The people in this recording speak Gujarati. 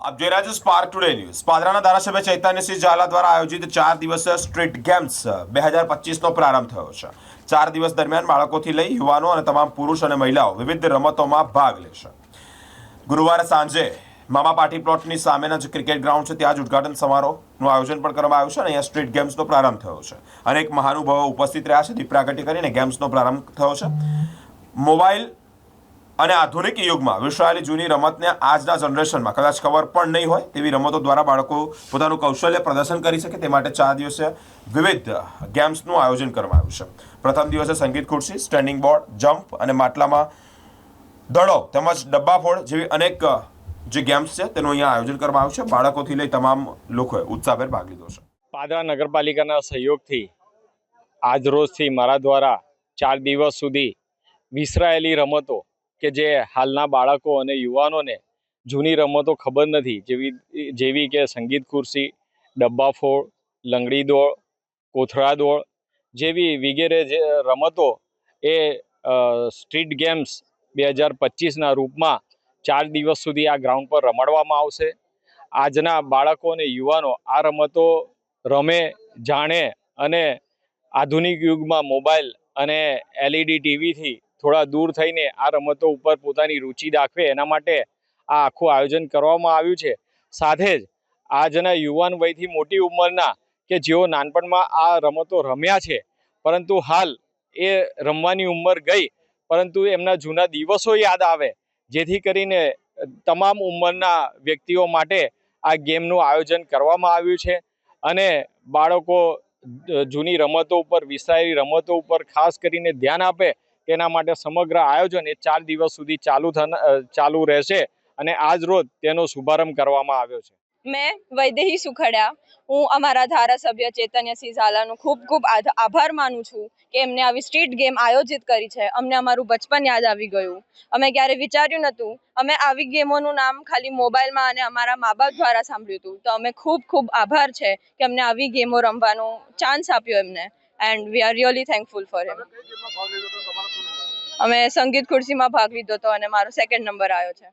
આપ જોઈ રહ્યા છો સ્પાર્ક ટુડે ન્યૂઝ. પાદરાના ધારાસભ્ય ચૈતન્યસિંહ ઝાલા દ્વારા આયોજિત 4 દિવસીય સ્ટ્રીટ ગેમ્સ 2025નો પ્રારંભ થયો છે. 4 દિવસ દરમિયાન બાળકોથી લઈ યુવાનો અને તમામ પુરુષ અને મહિલાઓ વિવિધ રમતોમાં ભાગ લેશે. ગુરુવારે સાંજે મામા પાટી પ્લોટની સામેના જે ક્રિકેટ ગ્રાઉન્ડ છે ત્યાં જ ઉદઘાટન સમારોહનું આયોજન પણ કરવામાં આવ્યું છે અને અહીંયા સ્ટ્રીટ ગેમ્સનો પ્રારંભ થયો છે. અનેક મહાનુભાવો ઉપસ્થિત રહ્યા છે. દીપ પ્રાગટ્ય કરીને ગેમ્સનો પ્રારંભ થયો છે. મોબાઈલ અને આધુનિક યુગમાં વિસરાયેલી જૂની રમતને આજના જનરેશનમાં કદાચ ખબર પણ નહીં હોય તેવી રમતો દ્વારા બાળકો પોતાનું કૌશલ્ય પ્રદર્શન કરી શકે તે માટે 4 દિવસે વિવિધ ગેમ્સનું આયોજન કરવામાં આવ્યું છે. પ્રથમ દિવસે સંગીત ખુરશી, સ્ટેન્ડિંગ બોર્ડ, જમ્પ અને માટલામાં દડો તેમજ ડબ્બાફોડ જેવી અનેક જે ગેમ્સ છે તેનું અહીંયા આયોજન કરવામાં આવ્યું છે. બાળકોથી લઈ તમામ લોકોએ ઉત્સાહભેર ભાગ લીધો છે. પાદરા નગરપાલિકાના સહયોગથી આજરોજથી મારા દ્વારા 4 દિવસ સુધી વિસરાયેલી રમતો કે જે હાલના બાળકો અને યુવાનોને જૂની રમતો ખબર નથી, જેવી કે સંગીત ખુરશી, ડબ્બાફોડ, લંગડી દોડ, કોથળા દોડ જેવી વગેરે જે રમતો એ સ્ટ્રીટ ગેમ્સ 2025ના રૂપમાં 4 દિવસ સુધી આ ગ્રાઉન્ડ પર રમાડવામાં આવશે. આજના બાળકો અને યુવાનો આ રમતો રમે, જાણે અને આધુનિક યુગમાં મોબાઈલ અને LED ટીવીથી થોડા દૂર થઈને આ રમતો ઉપર પોતાની રુચિ દાખવે એના માટે આ આખું આયોજન કરવામાં આવ્યું છે. સાથે જ આજના યુવાન વયથી મોટી ઉંમરના કે જેઓ નાનપણમાં આ રમતો રમ્યા છે પરંતુ હાલ એ રમવાની ઉંમર ગઈ પરંતુ એમના જૂના દિવસો યાદ આવે, જેથી કરીને તમામ ઉંમરના વ્યક્તિઓ માટે આ ગેમનું આયોજન કરવામાં આવ્યું છે અને બાળકો જૂની રમતો ઉપર, વિસરાયેલી રમતો ઉપર ખાસ કરીને ધ્યાન આપે તેના માટે સમગ્ર આયોજન એ 4 દિવસ સુધી ચાલુ રહેશે અને આજ રોજ તેનો શુભારંભ કરવામાં આવ્યો છે. मैं वैदेही सुखड़िया હું અમારા ધારાસભ્ય ચૈતન્યસિંહ ઝાલાનું ખૂબ આભાર માનું છું કે એમને આવી સ્ટ્રીટ ગેમ આયોજિત કરી છે. અમને અમારું બચપન યાદ આવી ગયું. અમે ક્યારે વિચાર્યું નહોતું. અમે આવી ગેમોનું નામ ખાલી મોબાઈલમાં અને અમારા મા બાપ દ્વારા સાંભળ્યું હતું. તો અમે ખૂબ આભાર છે કે અમને આવી ગેમો રમવાનો ચાન્સ આપ્યો એમને, and we are really thankful for him. અમે સંગીત ખુરશીમાં ભાગ લીધો હતો અને મારો 2nd નંબર આવ્યો છે.